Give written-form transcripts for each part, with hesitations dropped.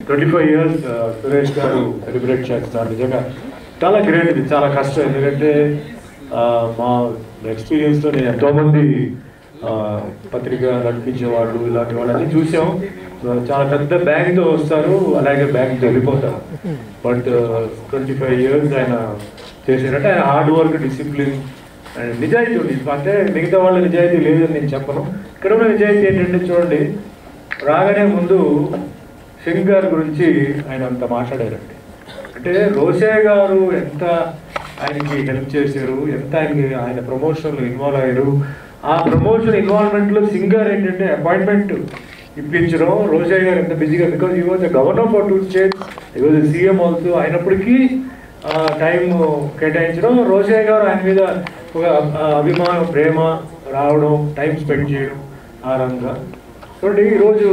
25 years Suresh గారు celebrate చేస్తారు. నిజంగా చాలా గ్రేట్, ఇది చాలా కష్టం. ఎందుకంటే మా ఎక్స్పీరియన్స్లో నేను ఎంతోమంది పత్రిక నడిపించే వాళ్ళు ఇలాంటి వాళ్ళని చూసాం. చాలా పెద్ద బ్యాంక్తో వస్తారు, అలాగే బ్యాంక్తో వెళ్ళిపోతారు. బట్ 25 years ఆయన చేసినట్టు ఆయన హార్డ్ వర్క్, డిసిప్లిన్ అండ్ నిజాయితీ ఉంది. అంటే మిగతా వాళ్ళ నిజాయితీ లేదని నేను చెప్పను. ఇక్కడ ఉన్న నిజాయితీ ఏంటంటే చూడండి, రాగానే ముందు సింగ్ గారి గురించి ఆయన అంత మాట్లాడారండి. అంటే రోషయ్య గారు ఎంత ఆయనకి హెల్ప్ చేశారు, ఎంత ఆయన ప్రమోషన్లో ఇన్వాల్వ్ అయ్యారు. ఆ ప్రమోషన్ ఇన్వాల్వ్మెంట్లో సింగ్ గారు ఏంటంటే అపాయింట్మెంట్ ఇప్పించడం, రోషయ్య గారు ఎంత బిజీగా, బికాజ్ ఈ వాజ్ గవర్నర్ ఫర్ 2 states, ఈ వాజ్ సీఎం ఆల్సో, అయినప్పటికీ టైం కేటాయించడం, రోషయ్య గారు ఆయన మీద ఒక అభిమానం, ప్రేమ రావడం, టైం స్పెండ్ చేయడం ఆ రంగా. చూడండి, ఈరోజు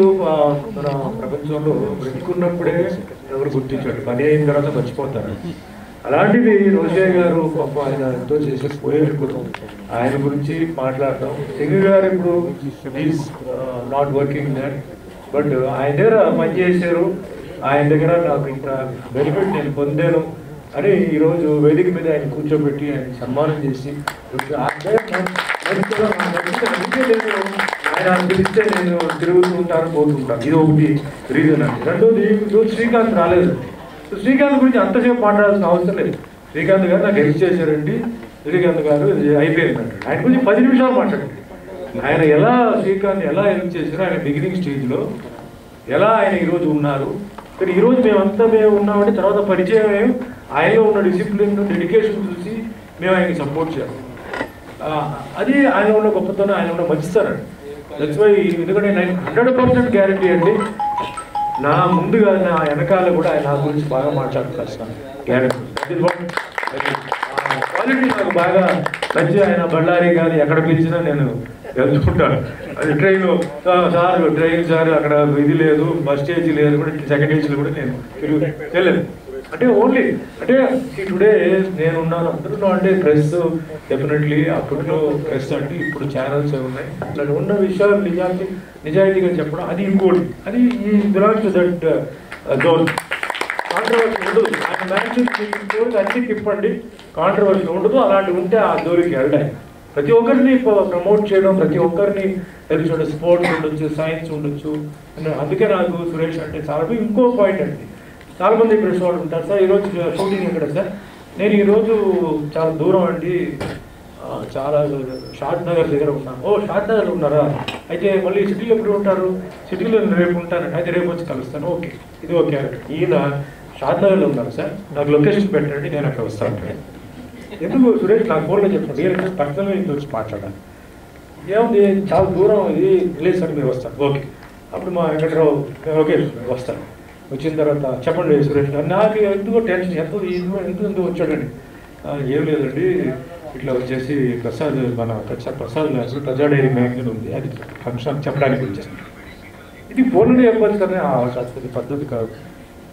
మన ప్రపంచంలో బ్రతికున్నప్పుడే ఎవరు గుర్తించాడు, పని అయిన తర్వాత మర్చిపోతారు. అలాంటిది రోషయ్య గారు పాప ఆయన ఎంతో చేసి పోయారు. ఇప్పుడు ఆయన గురించి మాట్లాడటం, సింగ్ గారు ఇప్పుడు is not working that, but ఆయన దగ్గర పనిచేశారు, ఆయన దగ్గర నాకు ఇంత బెనిఫిట్ నేను పొందాను అని ఈరోజు వేదిక మీద ఆయన కూర్చోబెట్టి ఆయన సన్మానం చేసి ఆయన పిలిస్తే నేను తిరుగుతూ ఉంటాను, పోతుంటాను. ఇది ఒకటి రీజన్ అండి. రెండోది, శ్రీకాంత్ రాలేదు. శ్రీకాంత్ గురించి అంతసేపు మాట్లాడాల్సిన అవసరం లేదు. శ్రీకాంత్ గారు నాకు హెల్ప్ చేశారండి, శ్రీకాంత్ గారు అయిపోయిందండి. ఆయన గురించి 10 నిమిషాలు మాట్లాడండి. ఆయన శ్రీకాంత్ ఎలా హెల్ప్ చేశారో, ఆయన బిగినింగ్ స్టేజ్లో ఎలా ఆయన ఈరోజు ఉన్నారు. కానీ ఈరోజు మేము ఉన్నామంటే తర్వాత పరిచయం ఆయనలో ఉన్న డిసిప్లిన్, డెడికేషన్ చూసి మేము ఆయనకి సపోర్ట్ చేయాలి. అది ఆయన ఉన్న గొప్పతనం, ఆయన ఉన్న మంచితనం. దట్స్ వై, ఎందుకంటే నేను 100% గ్యారంటీ అండి, నా ముందుగా నా వెనకాల కూడా ఆయన నా గురించి బాగా మాట్లాడుతాను, గ్యారంటీ. క్వాలిటీ నాకు బాగా నచ్చి ఆయన బళ్ళారి కానీ ఎక్కడ పిలిచినా నేను వెళ్తుంటాను. అది ట్రైన్ సార్ అక్కడ ఇది లేదు, బస్ స్టేజ్ లేదు, కూడా సెకండ్ ఏజ్లో కూడా నేను వెళ్ళలేదు. అంటే ఓన్లీ అంటే టుడే నేనున్నాను, అందరూ అంటే ప్రెస్ డెఫినెట్లీ, అప్పట్లో ప్రెస్ అంటే ఇప్పుడు ఛానల్స్ ఉన్నాయి. అట్లా ఉన్న విషయాలు నిజాయితీగా చెప్పడం, అది ఇంకోటి. అది ఈ belongs to that zone. Controversy ఉండదు. ఆయన మ్యాచింగ్ అన్ని తిప్పండి, కాంట్రవర్సీ ఉండదు. అలాంటివి ఉంటే ఆ జోలికి వెళ్ళాయి. ప్రతి ఒక్కరిని ప్రమోట్ చేయడం, ప్రతి ఒక్కరిని హెల్ప్ చేయడం, స్పోర్ట్స్ ఉండొచ్చు, సైన్స్ ఉండొచ్చు. అందుకే నాకు సురేష్ అంటే చాలా. ఇంకో పాయింట్ అండి, చాలామంది ప్రెస్ వాళ్ళు ఉంటారు, సార్ ఈరోజు షూటింగ్ ఎక్కడ సార్? నేను ఈరోజు చాలా దూరం అండి, చాలా షాద్ నగర్ దగ్గర ఉన్నాను. ఓ, షాద్ నగర్లో ఉన్నారా? అయితే మళ్ళీ సిటీలో ఎప్పుడు ఉంటారు? సిటీలో రేపు ఉంటాను, అయితే రేపు వచ్చి కలుస్తాను. ఓకే, ఇది ఓకే. ఈయన షాద్ నగర్లో ఉన్నారు సార్, నాకు లొకేషన్ పెట్టండి, నేను అక్కడ వస్తాను. ఎందుకు సురేష్ నాకు ఫోన్లో చెప్పండి, రియల్ పర్సనల్గా ఇంత వచ్చి మాట్లాడాలి. ఏముంది, చాలా దూరం, ఇది లేదు సార్, మీరు వస్తారు. ఓకే, అప్పుడు మా వెంకటరావు ఓకే వస్తాను. వచ్చిన తర్వాత చెప్పండి సురేష్ గారు, నాకు ఎందుకో టెన్షన్, ఎందుకు వచ్చాడండి? ఏం లేదండి, ఇట్లా వచ్చేసి ప్రసాద్, మన ప్రసాద్ ప్రజా డైరీ మ్యాగజైన్ ఉంది, అది ఫంక్షన్ చెప్పడానికి వచ్చాను. ఇది ఫోన్లో చెప్పాలి కదా, అది పద్ధతి కాదు,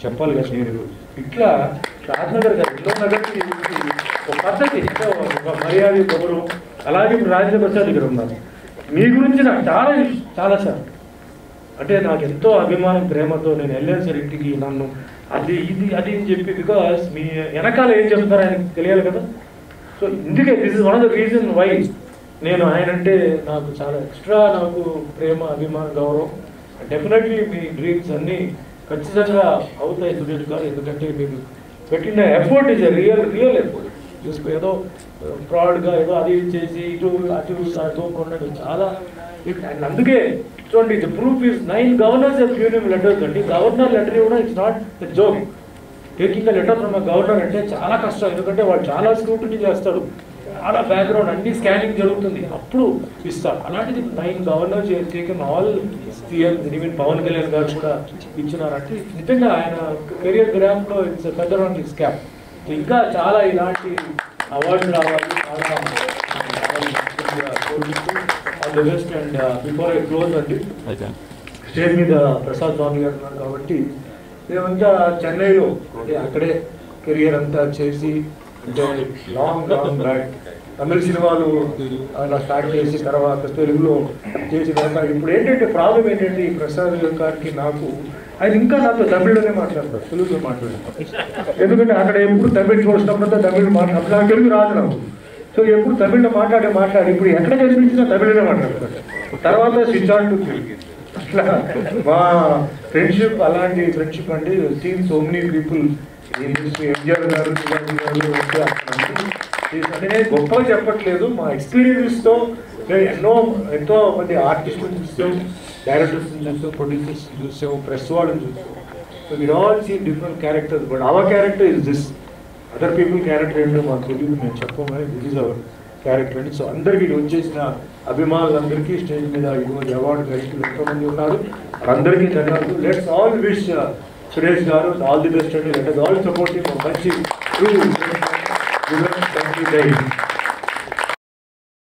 చెప్పాలి కదా. నేను ఇట్లా రాజ్నగర్ గారు, ఎన్నో నగర్కి ఒక పద్ధతి, ఒక మర్యాద, గౌరవం. అలాగే ఇప్పుడు రాజేంద్ర ప్రసాద్ ఇక్కడ ఉన్నారు. మీ గురించి నాకు చాలా సార్ అంటే నాకు ఎంతో అభిమానం, ప్రేమతో నేను వెళ్ళాను సార్ ఇంటికి, నన్ను అది అని చెప్పి, బికాస్ మీ వెనకాల ఏం చెప్తారో ఆయనకి తెలియాలి కదా. సో ఇందుకే this is one of the reason why నేను ఆయన అంటే నాకు చాలా ఎక్స్ట్రా, నాకు ప్రేమ, అభిమానం, గౌరవం. డెఫినెట్లీ మీ డ్రీమ్స్ అన్నీ ఖచ్చితంగా అవుతాయి సురేష్ గారు, ఎందుకంటే మీరు పెట్టిన ఎఫర్ట్ ఇస్ రియల్ ఎఫర్ట్. ఏదో ఫ్రాడ్గా ఏదో అది చేసి ఇటు అటుకోకుండా చాలా. అందుకే చూడండి, the proof is 9 governors have given him letters అండి. గవర్నర్ లెటర్ ఇవ్వడం it's not a joke. Taking the letter from governor అంటే చాలా కష్టం, ఎందుకంటే వాళ్ళు చాలా స్క్రూటినీ చేస్తారు, చాలా బ్యాక్గ్రౌండ్ అన్ని స్కానింగ్ జరుగుతుంది, అప్పుడు ఇస్తారు. అలాంటిది 9 governors taken all CMs, even Pawan Kalyan garu కూడా ఇచ్చినారంటే నిజంగా ఆయన కెరియర్ గ్రాఫ్లో it's feather on his cap. ఇంకా చాలా ఇలాంటి అవార్డులు రావాలి, all the best. And before I close అండి, స్టేజ్ మీద ప్రసాద్ స్వామి గారు ఉన్నారు కాబట్టి, మేమంతా చెన్నైలో అక్కడే కెరియర్ అంతా చేసి, అంటే లాంగ్ బ్యాక్ తమిళ సినిమాలు అలా స్టార్ట్ చేసి తర్వాత తెలుగులో చేసిన. ఇప్పుడు ఏంటంటే ప్రాబ్లం ఏంటంటే, ఈ ప్రసాద్ గారికి నాకు ఆయన ఇంకా నాతో తమిళ్లోనే మాట్లాడతారు, తెలుగులో మాట్లాడతారు. ఎందుకంటే అక్కడ ఎప్పుడు తమిళ్ చూసినప్పుడు తమిళ్ మాట్లాడతారు, నాకు తెలుగు రాదు నాకు. సో ఎప్పుడు తమిళ్లో మాట్లాడి ఇప్పుడు ఎక్కడ కనిపించినా తమిళ్లోనే మాట్లాడతారు. తర్వాత స్విచ్ ఆన్ టు తెలుగు. అట్లా మా ఫ్రెండ్షిప్ అలాంటి ఫ్రెండ్షిప్ అండి. Seen so many people, MGR garu, Sivaji గారు అంటే నేను గొప్పగా చెప్పట్లేదు, మా ఎక్స్పీరియన్స్తో నేను ఎంతో మంది ఆర్టిస్టులను చూసాం, డైరెక్టర్స్ని చూసాం, ప్రొడ్యూసర్స్ని చూసాం, ప్రెస్ వాళ్ళని చూసాం. So we're all seen different characters, but our character is this. Other people character ఏంటో మాకు తెలియదు, మేము చెప్పమని దిస్ ఈజ్ అవర్ క్యారెక్టర్ అండి. సో అందరికీ వచ్చేసిన అభిమానులందరికీ స్టేజ్ మీద ఇటువంటి అవార్డు గ్రహీతలు ఎంతోమంది ఉన్నారు, అందరికీ ధన్యవాదాలు. లెట్స్ ఆల్ విష్ సురేష్ గారు ఆల్ ది బెస్ట్ అండి. Let us all support him for మంచి ట్రూ కంట్రీ.